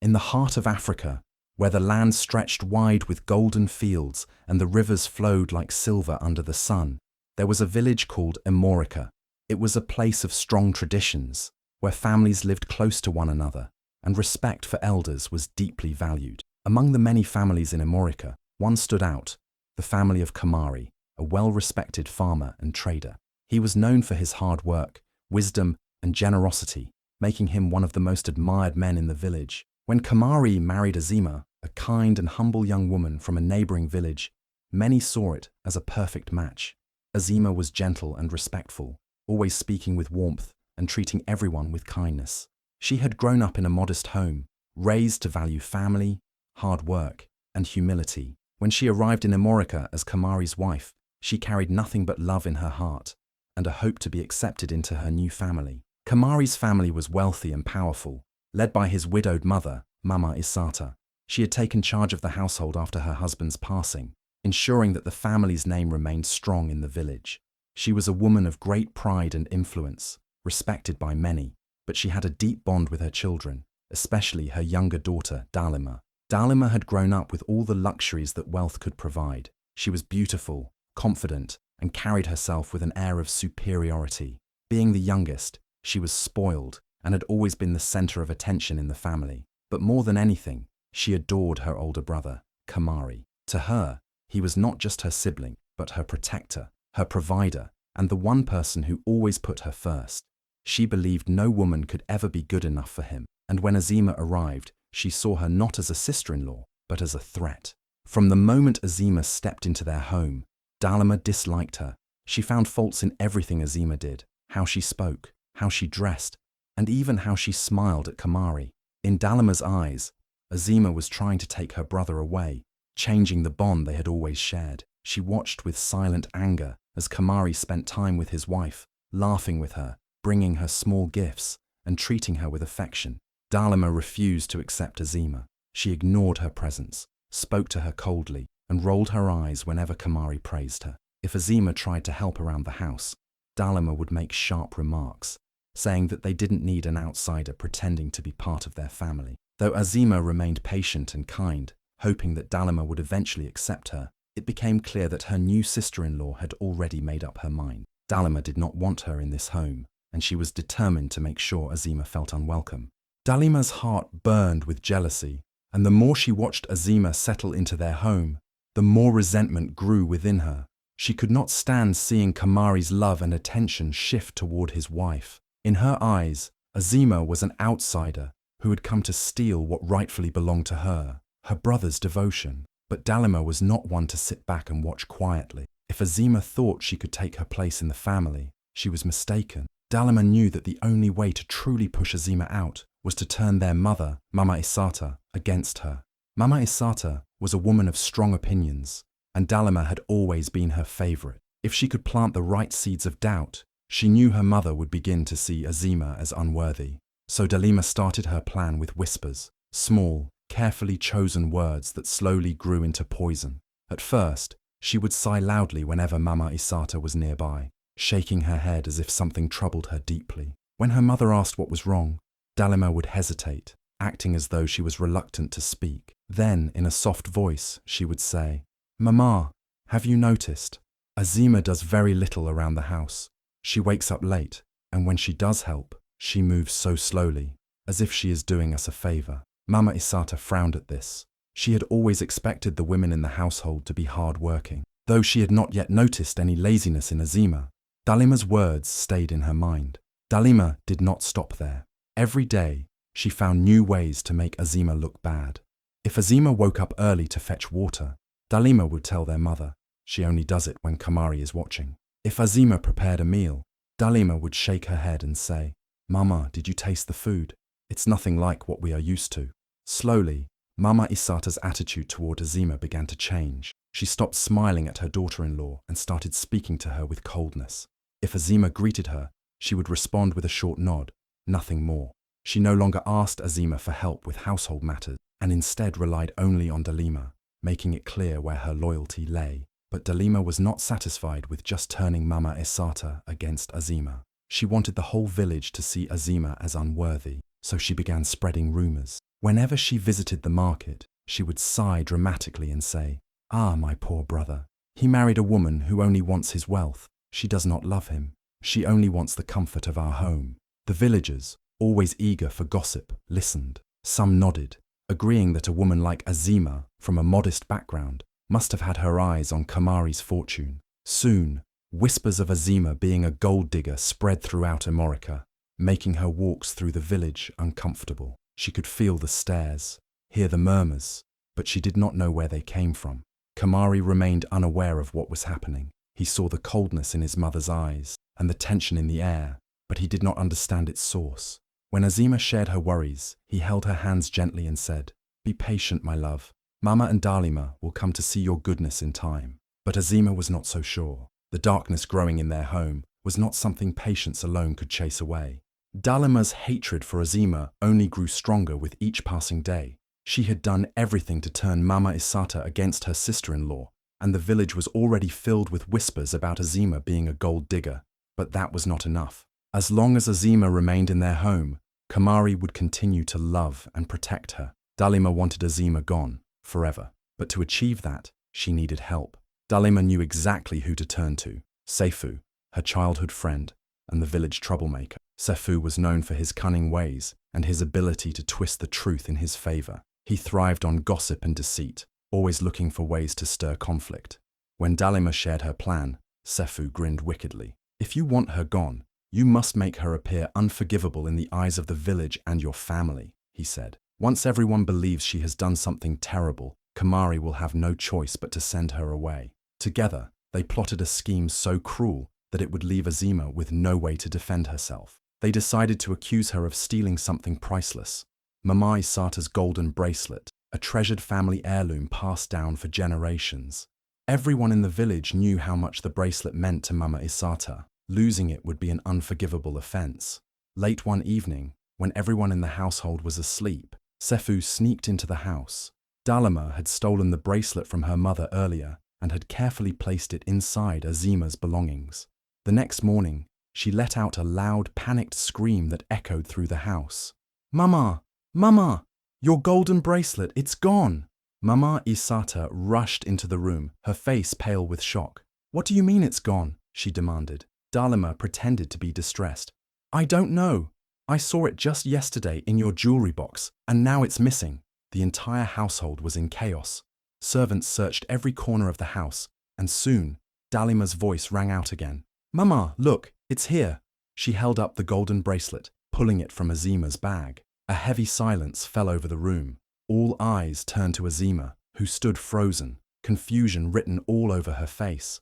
In the heart of Africa, where the land stretched wide with golden fields and the rivers flowed like silver under the sun, there was a village called Emorika. It was a place of strong traditions, where families lived close to one another, and respect for elders was deeply valued. Among the many families in Emorika, one stood out, the family of Kamari, a well-respected farmer and trader. He was known for his hard work, wisdom, and generosity, making him one of the most admired men in the village. When Kamari married Azima, a kind and humble young woman from a neighboring village, many saw it as a perfect match. Azima was gentle and respectful, always speaking with warmth and treating everyone with kindness. She had grown up in a modest home, raised to value family, hard work, and humility. When she arrived in Emorika as Kamari's wife, she carried nothing but love in her heart and a hope to be accepted into her new family. Kamari's family was wealthy and powerful, led by his widowed mother, Mama Isata. She had taken charge of the household after her husband's passing, ensuring that the family's name remained strong in the village. She was a woman of great pride and influence, respected by many, but she had a deep bond with her children, especially her younger daughter, Dalima. Dalima had grown up with all the luxuries that wealth could provide. She was beautiful, confident, and carried herself with an air of superiority. Being the youngest, she was spoiled and had always been the center of attention in the family. But more than anything, she adored her older brother, Kamari. To her, he was not just her sibling, but her protector, her provider, and the one person who always put her first. She believed no woman could ever be good enough for him, and when Azima arrived, she saw her not as a sister-in-law, but as a threat. From the moment Azima stepped into their home, Dalima disliked her. She found faults in everything Azima did, how she spoke, how she dressed, and even how she smiled at Kamari. In Dalima's eyes, Azima was trying to take her brother away, changing the bond they had always shared. She watched with silent anger as Kamari spent time with his wife, laughing with her, bringing her small gifts, and treating her with affection. Dalima refused to accept Azima. She ignored her presence, spoke to her coldly, and rolled her eyes whenever Kamari praised her. If Azima tried to help around the house, Dalima would make sharp remarks, saying that they didn't need an outsider pretending to be part of their family. Though Azima remained patient and kind, hoping that Dalima would eventually accept her, it became clear that her new sister-in-law had already made up her mind. Dalima did not want her in this home, and she was determined to make sure Azima felt unwelcome. Dalima's heart burned with jealousy, and the more she watched Azima settle into their home, the more resentment grew within her. She could not stand seeing Kamari's love and attention shift toward his wife. In her eyes, Azima was an outsider who had come to steal what rightfully belonged to her, her brother's devotion. But Dalima was not one to sit back and watch quietly. If Azima thought she could take her place in the family, she was mistaken. Dalima knew that the only way to truly push Azima out was to turn their mother, Mama Isata, against her. Mama Isata was a woman of strong opinions, and Dalima had always been her favorite. If she could plant the right seeds of doubt, she knew her mother would begin to see Azima as unworthy. So Dalima started her plan with whispers, small, carefully chosen words that slowly grew into poison. At first, she would sigh loudly whenever Mama Isata was nearby, shaking her head as if something troubled her deeply. When her mother asked what was wrong, Dalima would hesitate, acting as though she was reluctant to speak. Then, in a soft voice, she would say, "Mama, have you noticed? Azima does very little around the house. She wakes up late, and when she does help, she moves so slowly, as if she is doing us a favor." Mama Isata frowned at this. She had always expected the women in the household to be hard-working. Though she had not yet noticed any laziness in Azima, Dalima's words stayed in her mind. Dalima did not stop there. Every day, she found new ways to make Azima look bad. If Azima woke up early to fetch water, Dalima would tell their mother, she only does it when Kamari is watching. If Azima prepared a meal, Dalima would shake her head and say, "Mama, did you taste the food? It's nothing like what we are used to." Slowly, Mama Isata's attitude toward Azima began to change. She stopped smiling at her daughter-in-law and started speaking to her with coldness. If Azima greeted her, she would respond with a short nod, nothing more. She no longer asked Azima for help with household matters, and instead relied only on Dalima, making it clear where her loyalty lay. But Dalima was not satisfied with just turning Mama Isata against Azima. She wanted the whole village to see Azima as unworthy, so she began spreading rumors. Whenever she visited the market, she would sigh dramatically and say, "Ah, my poor brother. He married a woman who only wants his wealth. She does not love him. She only wants the comfort of our home." The villagers, always eager for gossip, listened. Some nodded, agreeing that a woman like Azima, from a modest background, must have had her eyes on Kamari's fortune. Soon, whispers of Azima being a gold digger spread throughout Emorika, making her walks through the village uncomfortable. She could feel the stares, hear the murmurs, but she did not know where they came from. Kamari remained unaware of what was happening. He saw the coldness in his mother's eyes and the tension in the air, but he did not understand its source. When Azima shared her worries, he held her hands gently and said, "Be patient, my love. Mama and Dalima will come to see your goodness in time." But Azima was not so sure. The darkness growing in their home was not something patience alone could chase away. Dalima's hatred for Azima only grew stronger with each passing day. She had done everything to turn Mama Isata against her sister-in-law, and the village was already filled with whispers about Azima being a gold digger. But that was not enough. As long as Azima remained in their home, Kamari would continue to love and protect her. Dalima wanted Azima gone, forever. But to achieve that, she needed help. Dalima knew exactly who to turn to: Seifu, her childhood friend, and the village troublemaker. Seifu was known for his cunning ways and his ability to twist the truth in his favor. He thrived on gossip and deceit, always looking for ways to stir conflict. When Dalima shared her plan, Seifu grinned wickedly. "If you want her gone, you must make her appear unforgivable in the eyes of the village and your family," he said. "Once everyone believes she has done something terrible, Kamari will have no choice but to send her away." Together, they plotted a scheme so cruel that it would leave Azima with no way to defend herself. They decided to accuse her of stealing something priceless: Mama Isata's golden bracelet, a treasured family heirloom passed down for generations. Everyone in the village knew how much the bracelet meant to Mama Isata. Losing it would be an unforgivable offense. Late one evening, when everyone in the household was asleep, Seifu sneaked into the house. Dalima had stolen the bracelet from her mother earlier and had carefully placed it inside Azima's belongings. The next morning, she let out a loud, panicked scream that echoed through the house. "Mama! Mama! Your golden bracelet, it's gone!" Mama Isata rushed into the room, her face pale with shock. "What do you mean it's gone?" she demanded. Dalima pretended to be distressed. "I don't know. I saw it just yesterday in your jewelry box, and now it's missing." The entire household was in chaos. Servants searched every corner of the house, and soon, Dalima's voice rang out again. "Mama, look, it's here." She held up the golden bracelet, pulling it from Azima's bag. A heavy silence fell over the room. All eyes turned to Azima, who stood frozen, confusion written all over her face.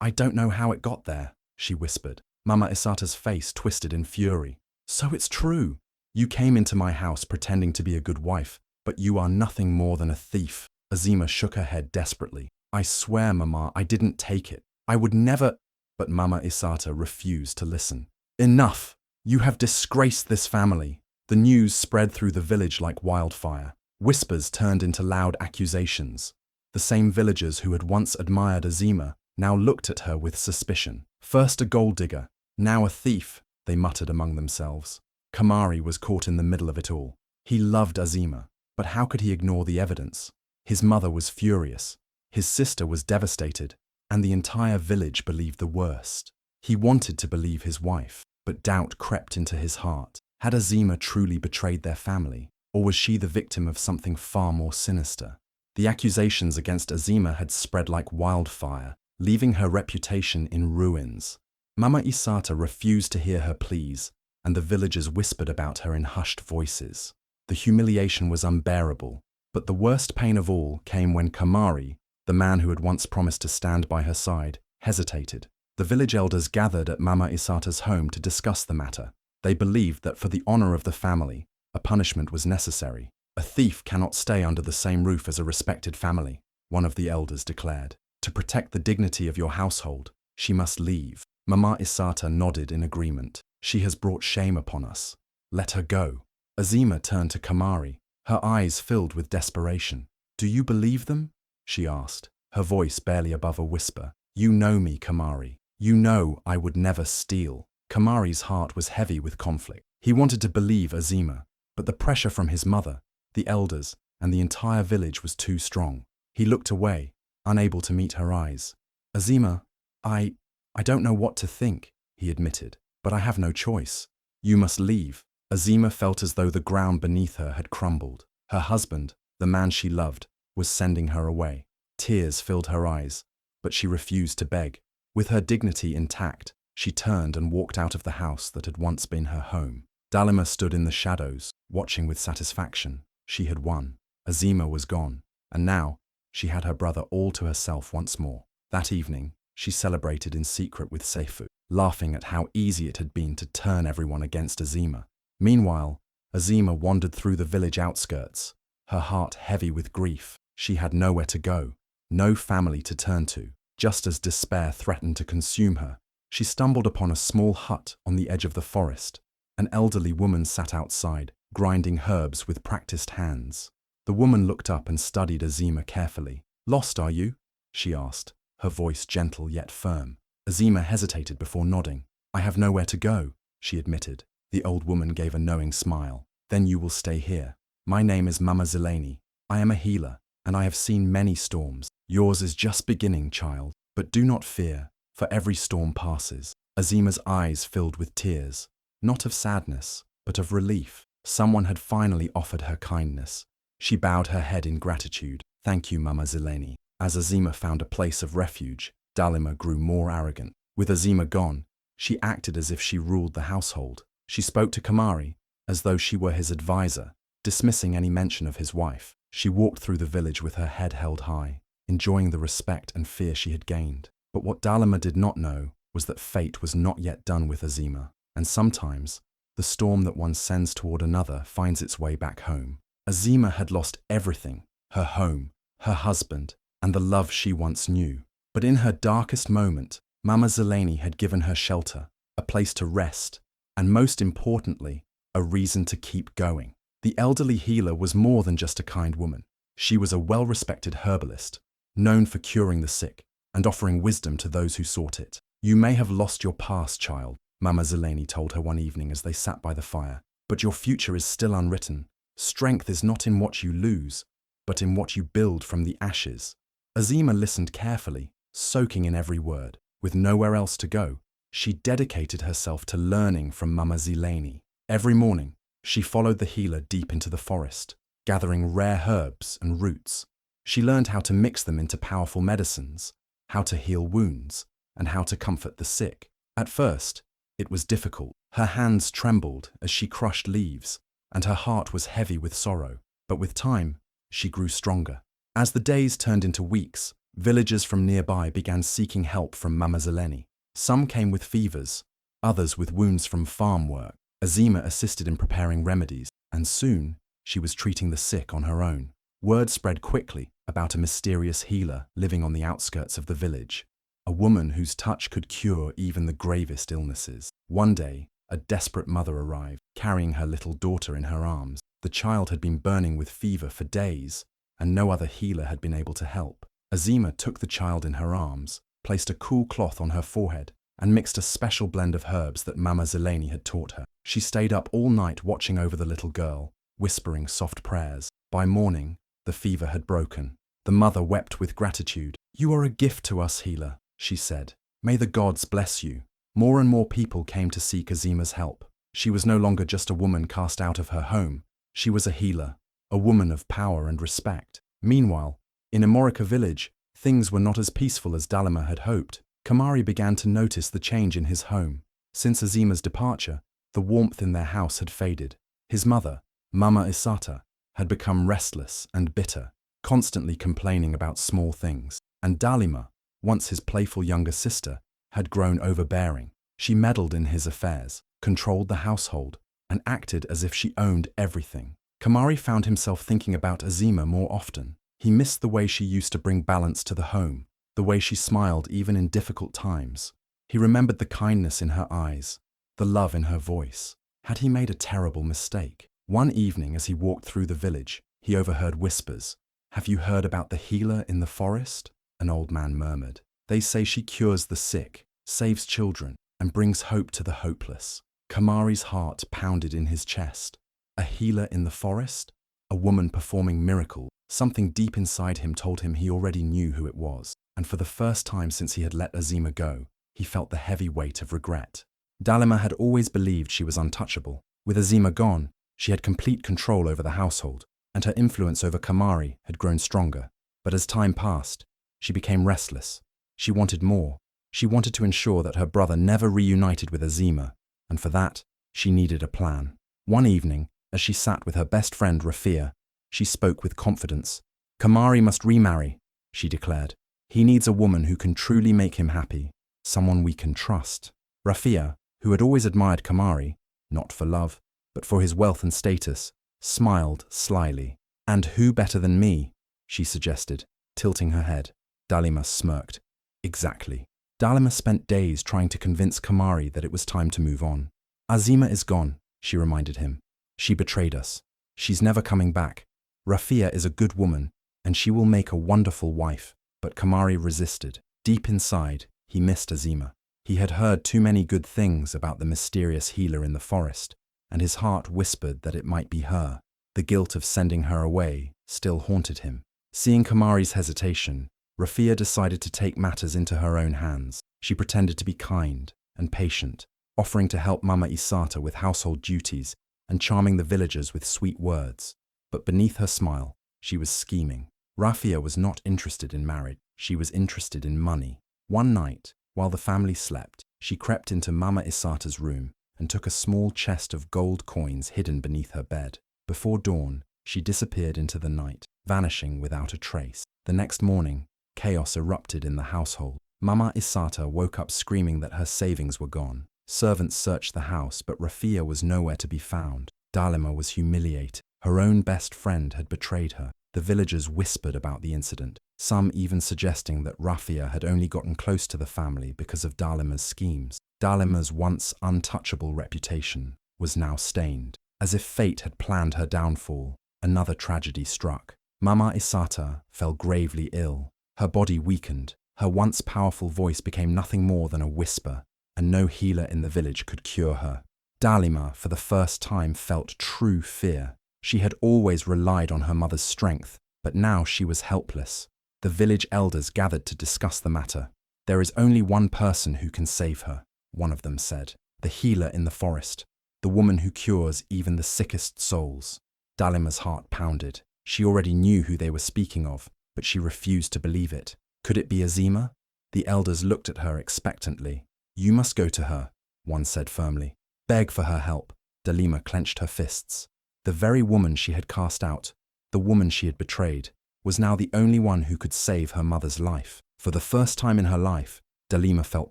I don't know how it got there," she whispered. Mama Isata's face twisted in fury. "So it's true. You came into my house pretending to be a good wife, but you are nothing more than a thief." Azima shook her head desperately. "I swear, Mama, I didn't take it. I would never—" But Mama Isata refused to listen. "Enough! You have disgraced this family." The news spread through the village like wildfire. Whispers turned into loud accusations. The same villagers who had once admired Azima now looked at her with suspicion. "First a gold digger, now a thief," they muttered among themselves. Kamari was caught in the middle of it all. He loved Azima, but how could he ignore the evidence? His mother was furious, his sister was devastated, and the entire village believed the worst. He wanted to believe his wife, but doubt crept into his heart. Had Azima truly betrayed their family, or was she the victim of something far more sinister? The accusations against Azima had spread like wildfire, leaving her reputation in ruins. Mama Isata refused to hear her pleas, and the villagers whispered about her in hushed voices. The humiliation was unbearable, but the worst pain of all came when Kamari, the man who had once promised to stand by her side, hesitated. The village elders gathered at Mama Isata's home to discuss the matter. They believed that for the honor of the family, a punishment was necessary. "A thief cannot stay under the same roof as a respected family," one of the elders declared. "To protect the dignity of your household, she must leave." Mama Isata nodded in agreement. "She has brought shame upon us. Let her go." Azima turned to Kamari, her eyes filled with desperation. "Do you believe them?" she asked, her voice barely above a whisper. "You know me, Kamari. You know I would never steal." Kamari's heart was heavy with conflict. He wanted to believe Azima, But the pressure from his mother, the elders, and the entire village was too strong. He looked away, unable to meet her eyes. Azima, I don't know what to think, he admitted, but I have no choice. You must leave. Azima felt as though the ground beneath her had crumbled. Her husband, the man she loved, was sending her away. Tears filled her eyes, but she refused to beg. With her dignity intact, she turned and walked out of the house that had once been her home. Dalima stood in the shadows, watching with satisfaction. She had won. Azima was gone, and now she had her brother all to herself once more. That evening, she celebrated in secret with Seifu, laughing at how easy it had been to turn everyone against Azima. Meanwhile, Azima wandered through the village outskirts, her heart heavy with grief. She had nowhere to go, no family to turn to. Just as despair threatened to consume her, she stumbled upon a small hut on the edge of the forest. An elderly woman sat outside, grinding herbs with practiced hands. The woman looked up and studied Azima carefully. "Lost, are you?" she asked, her voice gentle yet firm. Azima hesitated before nodding. "I have nowhere to go," she admitted. The old woman gave a knowing smile. "Then you will stay here. My name is Mama Zelani. I am a healer, and I have seen many storms. Yours is just beginning, child. But do not fear, for every storm passes." Azima's eyes filled with tears, not of sadness, but of relief. Someone had finally offered her kindness. She bowed her head in gratitude. "Thank you, Mama Zelani." As Azima found a place of refuge, Dalima grew more arrogant. With Azima gone, she acted as if she ruled the household. She spoke to Kamari as though she were his advisor, dismissing any mention of his wife. She walked through the village with her head held high, enjoying the respect and fear she had gained. But what Dalima did not know was that fate was not yet done with Azima, and sometimes the storm that one sends toward another finds its way back home. Azima had lost everything, her home, her husband, and the love she once knew. But in her darkest moment, Mama Zelani had given her shelter, a place to rest, and most importantly, a reason to keep going. The elderly healer was more than just a kind woman. She was a well-respected herbalist, known for curing the sick and offering wisdom to those who sought it. "You may have lost your past, child," Mama Zelani told her one evening as they sat by the fire, "but your future is still unwritten. Strength is not in what you lose, but in what you build from the ashes." Azima listened carefully, soaking in every word. With nowhere else to go, she dedicated herself to learning from Mama Zelani. Every morning, she followed the healer deep into the forest, gathering rare herbs and roots. She learned how to mix them into powerful medicines, how to heal wounds, and how to comfort the sick. At first, it was difficult. Her hands trembled as she crushed leaves, and her heart was heavy with sorrow. But with time, she grew stronger. As the days turned into weeks, villagers from nearby began seeking help from Mama Zelani. Some came with fevers, others with wounds from farm work. Azima assisted in preparing remedies, and soon she was treating the sick on her own. Word spread quickly about a mysterious healer living on the outskirts of the village, a woman whose touch could cure even the gravest illnesses. One day, a desperate mother arrived, carrying her little daughter in her arms. The child had been burning with fever for days, and no other healer had been able to help. Azima took the child in her arms, placed a cool cloth on her forehead, and mixed a special blend of herbs that Mama Zelani had taught her. She stayed up all night watching over the little girl, whispering soft prayers. By morning, the fever had broken. The mother wept with gratitude. "You are a gift to us, healer," she said. "May the gods bless you." More and more people came to seek Azima's help. She was no longer just a woman cast out of her home. She was a healer, a woman of power and respect. Meanwhile, in Emorika Village, things were not as peaceful as Dalima had hoped. Kamari began to notice the change in his home. Since Azima's departure, the warmth in their house had faded. His mother, Mama Isata, had become restless and bitter, constantly complaining about small things. And Dalima, once his playful younger sister, had grown overbearing. She meddled in his affairs, controlled the household, and acted as if she owned everything. Kamari found himself thinking about Azima more often. He missed the way she used to bring balance to the home, the way she smiled even in difficult times. He remembered the kindness in her eyes, the love in her voice. Had he made a terrible mistake? One evening as he walked through the village, he overheard whispers. "Have you heard about the healer in the forest?" an old man murmured. "They say she cures the sick, saves children, and brings hope to the hopeless." Kamari's heart pounded in his chest. A healer in the forest? A woman performing miracles? Something deep inside him told him he already knew who it was, and for the first time since he had let Azima go, he felt the heavy weight of regret. Dalima had always believed she was untouchable. With Azima gone, she had complete control over the household, and her influence over Kamari had grown stronger. But as time passed, she became restless. She wanted more. She wanted to ensure that her brother never reunited with Azima, and for that, she needed a plan. One evening, as she sat with her best friend Rafia, she spoke with confidence. Kamari must remarry, she declared. He needs a woman who can truly make him happy, someone we can trust. Rafia, who had always admired Kamari, not for love, but for his wealth and status, smiled slyly. And who better than me? She suggested, tilting her head. Dalima smirked. Exactly. Dalima spent days trying to convince Kamari that it was time to move on. Azima is gone, she reminded him. She betrayed us. She's never coming back. Rafia is a good woman, and she will make a wonderful wife. But Kamari resisted. Deep inside, he missed Azima. He had heard too many good things about the mysterious healer in the forest, and his heart whispered that it might be her. The guilt of sending her away still haunted him. Seeing Kamari's hesitation, Rafia decided to take matters into her own hands. She pretended to be kind and patient, offering to help Mama Isata with household duties and charming the villagers with sweet words. But beneath her smile, she was scheming. Rafia was not interested in marriage. She was interested in money. One night, while the family slept, she crept into Mama Isata's room and took a small chest of gold coins hidden beneath her bed. Before dawn, she disappeared into the night, vanishing without a trace. The next morning, chaos erupted in the household. Mama Isata woke up screaming that her savings were gone. Servants searched the house, but Rafia was nowhere to be found. Dalima was humiliated. Her own best friend had betrayed her. The villagers whispered about the incident, some even suggesting that Rafia had only gotten close to the family because of Dalima's schemes. Dalima's once untouchable reputation was now stained. As if fate had planned her downfall, another tragedy struck. Mama Isata fell gravely ill. Her body weakened. Her once powerful voice became nothing more than a whisper, and no healer in the village could cure her. Dalima, for the first time, felt true fear. She had always relied on her mother's strength, but now she was helpless. The village elders gathered to discuss the matter. There is only one person who can save her, one of them said. The healer in the forest. The woman who cures even the sickest souls. Dalima's heart pounded. She already knew who they were speaking of, but she refused to believe it. Could it be Azima? The elders looked at her expectantly. You must go to her, one said firmly. Beg for her help. Dalima clenched her fists. The very woman she had cast out, the woman she had betrayed, was now the only one who could save her mother's life. For the first time in her life, Dalima felt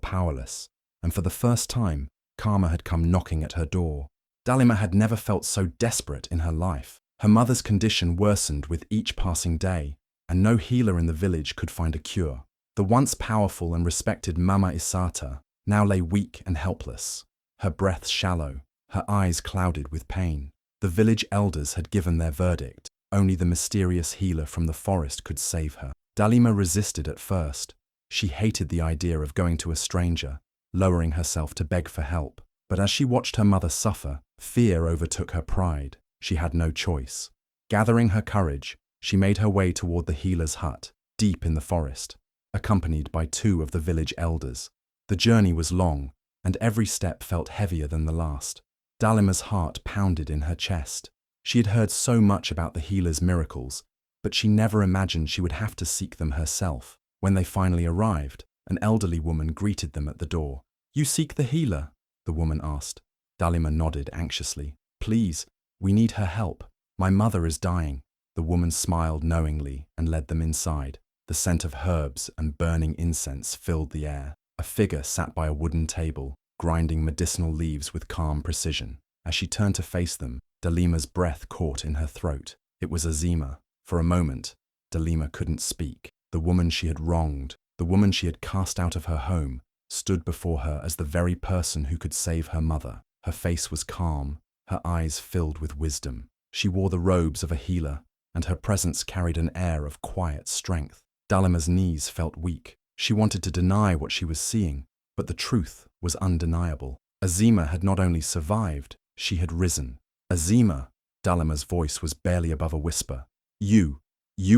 powerless, and for the first time, karma had come knocking at her door. Dalima had never felt so desperate in her life. Her mother's condition worsened with each passing day, and no healer in the village could find a cure. The once powerful and respected Mama Isata now lay weak and helpless, her breath shallow, her eyes clouded with pain. The village elders had given their verdict. Only the mysterious healer from the forest could save her. Dalima resisted at first. She hated the idea of going to a stranger, lowering herself to beg for help. But as she watched her mother suffer, fear overtook her pride. She had no choice. Gathering her courage, she made her way toward the healer's hut, deep in the forest, accompanied by two of the village elders. The journey was long, and every step felt heavier than the last. Dalima's heart pounded in her chest. She had heard so much about the healer's miracles, but she never imagined she would have to seek them herself. When they finally arrived, an elderly woman greeted them at the door. You seek the healer? The woman asked. Dalima nodded anxiously. Please, we need her help. My mother is dying. The woman smiled knowingly and led them inside. The scent of herbs and burning incense filled the air. A figure sat by a wooden table, grinding medicinal leaves with calm precision. As she turned to face them, Dalima's breath caught in her throat. It was Azima. For a moment, Dalima couldn't speak. The woman she had wronged, the woman she had cast out of her home, stood before her as the very person who could save her mother. Her face was calm, her eyes filled with wisdom. She wore the robes of a healer, and her presence carried an air of quiet strength. Dalima's knees felt weak. She wanted to deny what she was seeing, but the truth was undeniable. Azima had not only survived, she had risen. Azima, Dalima's voice was barely above a whisper. You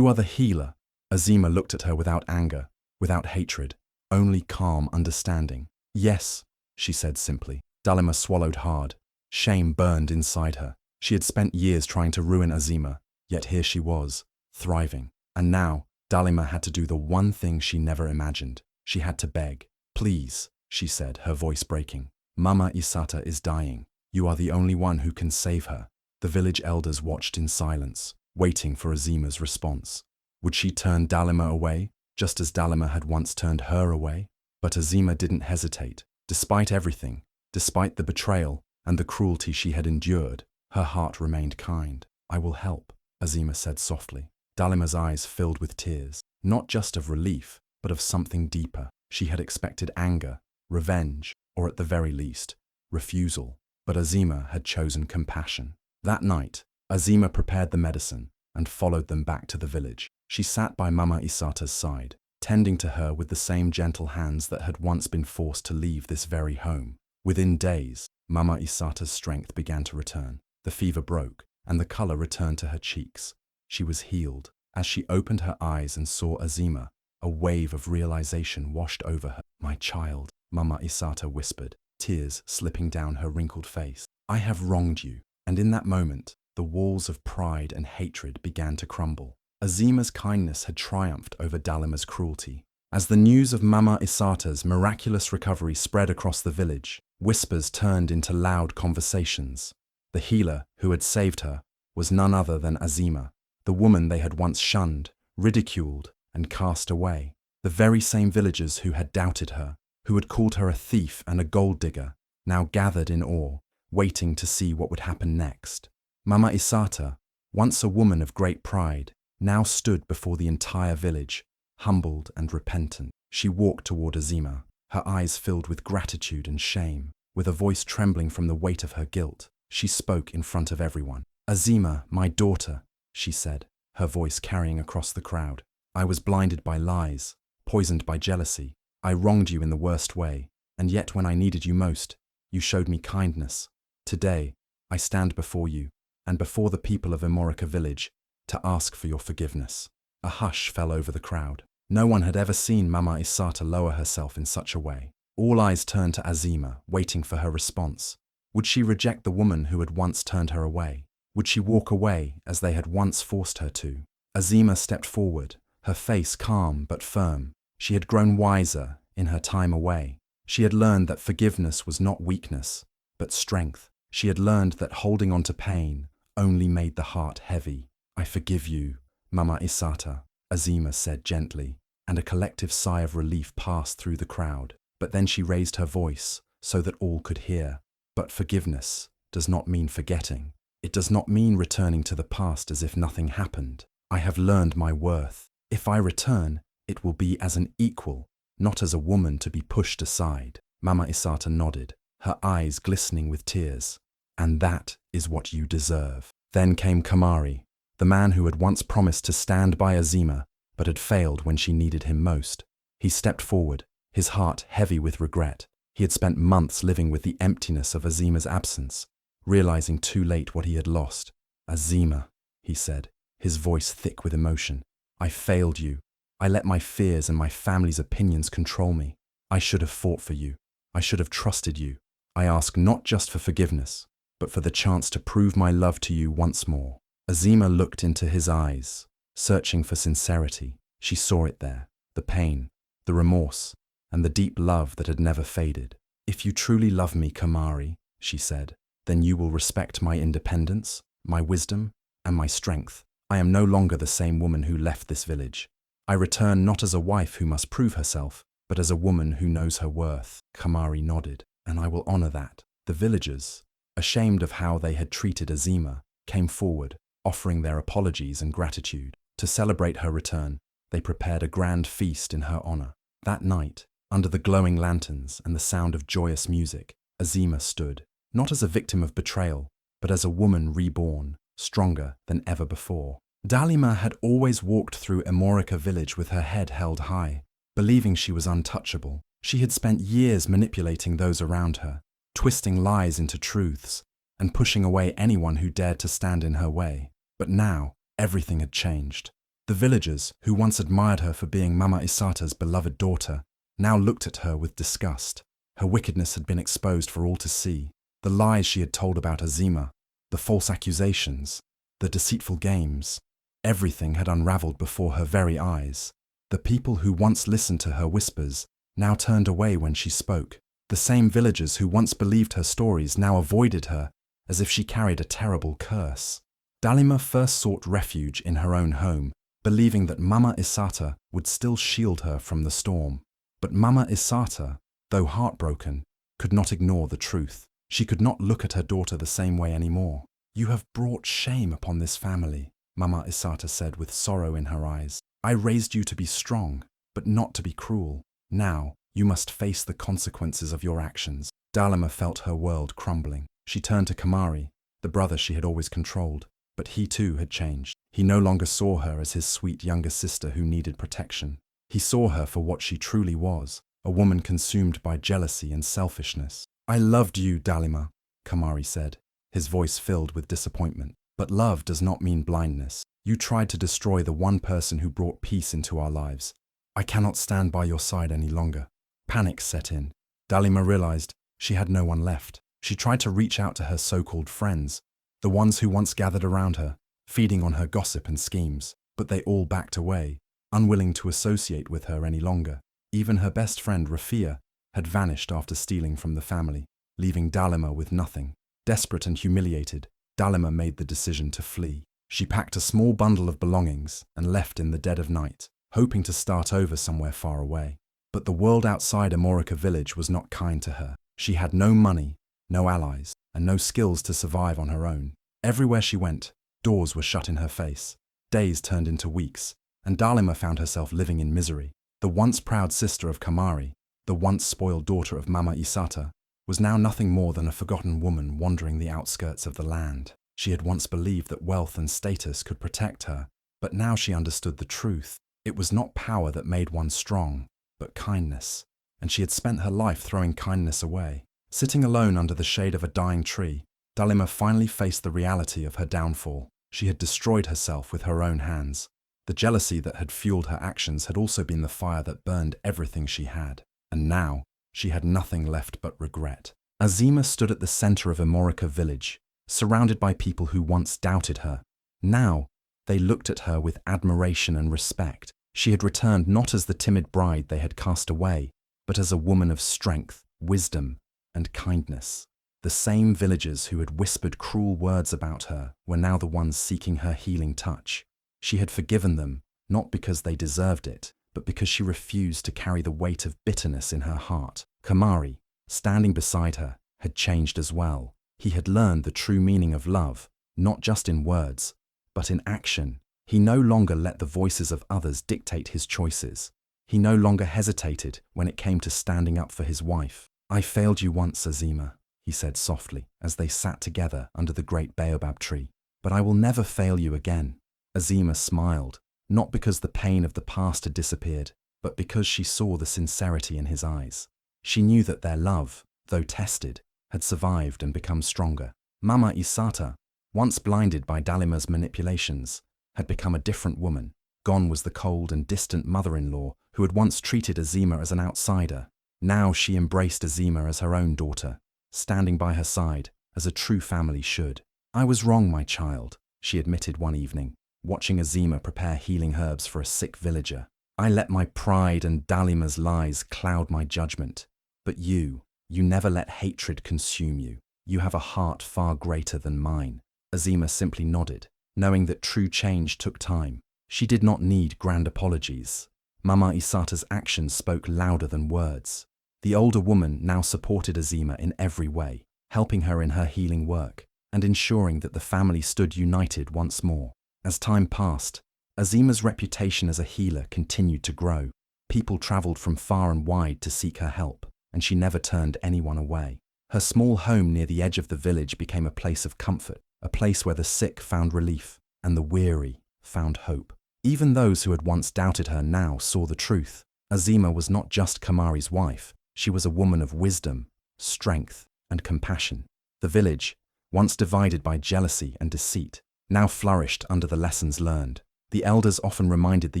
are the healer. Azima looked at her without anger, without hatred, only calm understanding. Yes, she said simply. Dalima swallowed hard. Shame burned inside her. She had spent years trying to ruin Azima, yet here she was, thriving. And now, Dalima had to do the one thing she never imagined. She had to beg. Please, she said, her voice breaking. Mama Isata is dying. You are the only one who can save her. The village elders watched in silence, waiting for Azima's response. Would she turn Dalima away, just as Dalima had once turned her away? But Azima didn't hesitate. Despite everything, despite the betrayal and the cruelty she had endured, her heart remained kind. I will help, Azima said softly. Dalima's eyes filled with tears, not just of relief, but of something deeper. She had expected anger, revenge, or at the very least, refusal. But Azima had chosen compassion. That night, Azima prepared the medicine and followed them back to the village. She sat by Mama Isata's side, tending to her with the same gentle hands that had once been forced to leave this very home. Within days, Mama Isata's strength began to return. The fever broke, and the color returned to her cheeks. She was healed. As she opened her eyes and saw Azima, a wave of realization washed over her. My child, Mama Isata whispered, tears slipping down her wrinkled face. I have wronged you. And in that moment, the walls of pride and hatred began to crumble. Azima's kindness had triumphed over Dalima's cruelty. As the news of Mama Isata's miraculous recovery spread across the village, whispers turned into loud conversations. The healer who had saved her was none other than Azima, the woman they had once shunned, ridiculed, and cast away. The very same villagers who had doubted her, who had called her a thief and a gold digger, now gathered in awe, waiting to see what would happen next. Mama Isata, once a woman of great pride, now stood before the entire village, humbled and repentant. She walked toward Azima, her eyes filled with gratitude and shame. With a voice trembling from the weight of her guilt, she spoke in front of everyone. Azima, my daughter, she said, her voice carrying across the crowd. I was blinded by lies, poisoned by jealousy. I wronged you in the worst way, and yet when I needed you most, you showed me kindness. Today, I stand before you, and before the people of Emorika Village, to ask for your forgiveness. A hush fell over the crowd. No one had ever seen Mama Isata lower herself in such a way. All eyes turned to Azima, waiting for her response. Would she reject the woman who had once turned her away? Would she walk away as they had once forced her to? Azima stepped forward, her face calm but firm. She had grown wiser in her time away. She had learned that forgiveness was not weakness, but strength. She had learned that holding on to pain only made the heart heavy. I forgive you, Mama Isata, Azima said gently, and a collective sigh of relief passed through the crowd. But then she raised her voice so that all could hear. But forgiveness does not mean forgetting. It does not mean returning to the past as if nothing happened. I have learned my worth. If I return, it will be as an equal, not as a woman to be pushed aside. Mama Isata nodded, her eyes glistening with tears. And that is what you deserve. Then came Kamari, the man who had once promised to stand by Azima, but had failed when she needed him most. He stepped forward, his heart heavy with regret. He had spent months living with the emptiness of Azima's absence, realizing too late what he had lost. Azima, he said, his voice thick with emotion. I failed you. I let my fears and my family's opinions control me. I should have fought for you. I should have trusted you. I ask not just for forgiveness, but for the chance to prove my love to you once more. Azima looked into his eyes, searching for sincerity. She saw it there, the pain, the remorse, and the deep love that had never faded. If you truly love me, Kamari, she said, then you will respect my independence, my wisdom, and my strength. I am no longer the same woman who left this village. I return not as a wife who must prove herself, but as a woman who knows her worth. Kamari nodded, and I will honor that. The villagers, ashamed of how they had treated Azima, came forward, offering their apologies and gratitude. To celebrate her return, they prepared a grand feast in her honor. That night, under the glowing lanterns and the sound of joyous music, Azima stood, not as a victim of betrayal, but as a woman reborn, stronger than ever before. Dalima had always walked through Emorika Village with her head held high, believing she was untouchable. She had spent years manipulating those around her, twisting lies into truths, and pushing away anyone who dared to stand in her way. But now, everything had changed. The villagers, who once admired her for being Mama Isata's beloved daughter, now looked at her with disgust. Her wickedness had been exposed for all to see. The lies she had told about Azima, the false accusations, the deceitful games, everything had unraveled before her very eyes. The people who once listened to her whispers now turned away when she spoke. The same villagers who once believed her stories now avoided her as if she carried a terrible curse. Dalima first sought refuge in her own home, believing that Mama Isata would still shield her from the storm. But Mama Isata, though heartbroken, could not ignore the truth. She could not look at her daughter the same way anymore. "You have brought shame upon this family," Mama Isata said with sorrow in her eyes. "I raised you to be strong, but not to be cruel. Now, you must face the consequences of your actions." Dalima felt her world crumbling. She turned to Kamari, the brother she had always controlled. But he too had changed. He no longer saw her as his sweet younger sister who needed protection. He saw her for what she truly was, a woman consumed by jealousy and selfishness. "I loved you, Dalima," Kamari said, his voice filled with disappointment. "But love does not mean blindness. You tried to destroy the one person who brought peace into our lives. I cannot stand by your side any longer." Panic set in. Dalima realized she had no one left. She tried to reach out to her so-called friends, the ones who once gathered around her, feeding on her gossip and schemes, but they all backed away, unwilling to associate with her any longer. Even her best friend, Rafia, had vanished after stealing from the family, leaving Dalima with nothing. Desperate and humiliated, Dalima made the decision to flee. She packed a small bundle of belongings and left in the dead of night, hoping to start over somewhere far away. But the world outside Emorika Village was not kind to her. She had no money, no allies, and no skills to survive on her own. Everywhere she went, doors were shut in her face. Days turned into weeks, and Dalima found herself living in misery. The once proud sister of Kamari, the once spoiled daughter of Mama Isata, was now nothing more than a forgotten woman wandering the outskirts of the land. She had once believed that wealth and status could protect her, but now she understood the truth. It was not power that made one strong, but kindness, and she had spent her life throwing kindness away. Sitting alone under the shade of a dying tree, Dalima finally faced the reality of her downfall. She had destroyed herself with her own hands. The jealousy that had fueled her actions had also been the fire that burned everything she had. And now, she had nothing left but regret. Azima stood at the center of Emorika Village, surrounded by people who once doubted her. Now, they looked at her with admiration and respect. She had returned not as the timid bride they had cast away, but as a woman of strength, wisdom, and kindness. The same villagers who had whispered cruel words about her were now the ones seeking her healing touch. She had forgiven them, not because they deserved it, but because she refused to carry the weight of bitterness in her heart. Kamari, standing beside her, had changed as well. He had learned the true meaning of love, not just in words, but in action. He no longer let the voices of others dictate his choices. He no longer hesitated when it came to standing up for his wife. "I failed you once, Azima," he said softly as they sat together under the great baobab tree. "But I will never fail you again." Azima smiled, not because the pain of the past had disappeared, but because she saw the sincerity in his eyes. She knew that their love, though tested, had survived and become stronger. Mama Isata, once blinded by Dalima's manipulations, had become a different woman. Gone was the cold and distant mother-in-law who had once treated Azima as an outsider. Now she embraced Azima as her own daughter, standing by her side as a true family should. "I was wrong, my child," she admitted one evening, watching Azima prepare healing herbs for a sick villager. "I let my pride and Dalima's lies cloud my judgment. But you never let hatred consume you. You have a heart far greater than mine." Azima simply nodded, knowing that true change took time. She did not need grand apologies. Mama Isata's actions spoke louder than words. The older woman now supported Azima in every way, helping her in her healing work, and ensuring that the family stood united once more. As time passed, Azima's reputation as a healer continued to grow. People traveled from far and wide to seek her help, and she never turned anyone away. Her small home near the edge of the village became a place of comfort, a place where the sick found relief and the weary found hope. Even those who had once doubted her now saw the truth. Azima was not just Kamari's wife. She was a woman of wisdom, strength, and compassion. The village, once divided by jealousy and deceit, now flourished under the lessons learned. The elders often reminded the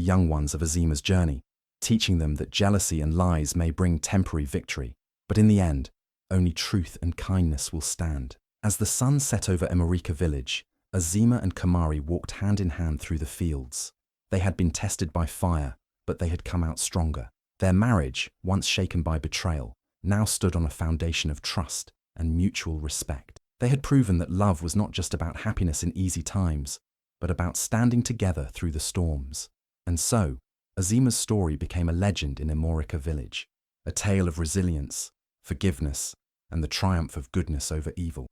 young ones of Azima's journey, teaching them that jealousy and lies may bring temporary victory, but in the end, only truth and kindness will stand. As the sun set over Emorika Village, Azima and Kamari walked hand in hand through the fields. They had been tested by fire, but they had come out stronger. Their marriage, once shaken by betrayal, now stood on a foundation of trust and mutual respect. They had proven that love was not just about happiness in easy times, but about standing together through the storms. And so, Azima's story became a legend in Emorika Village, a tale of resilience, forgiveness, and the triumph of goodness over evil.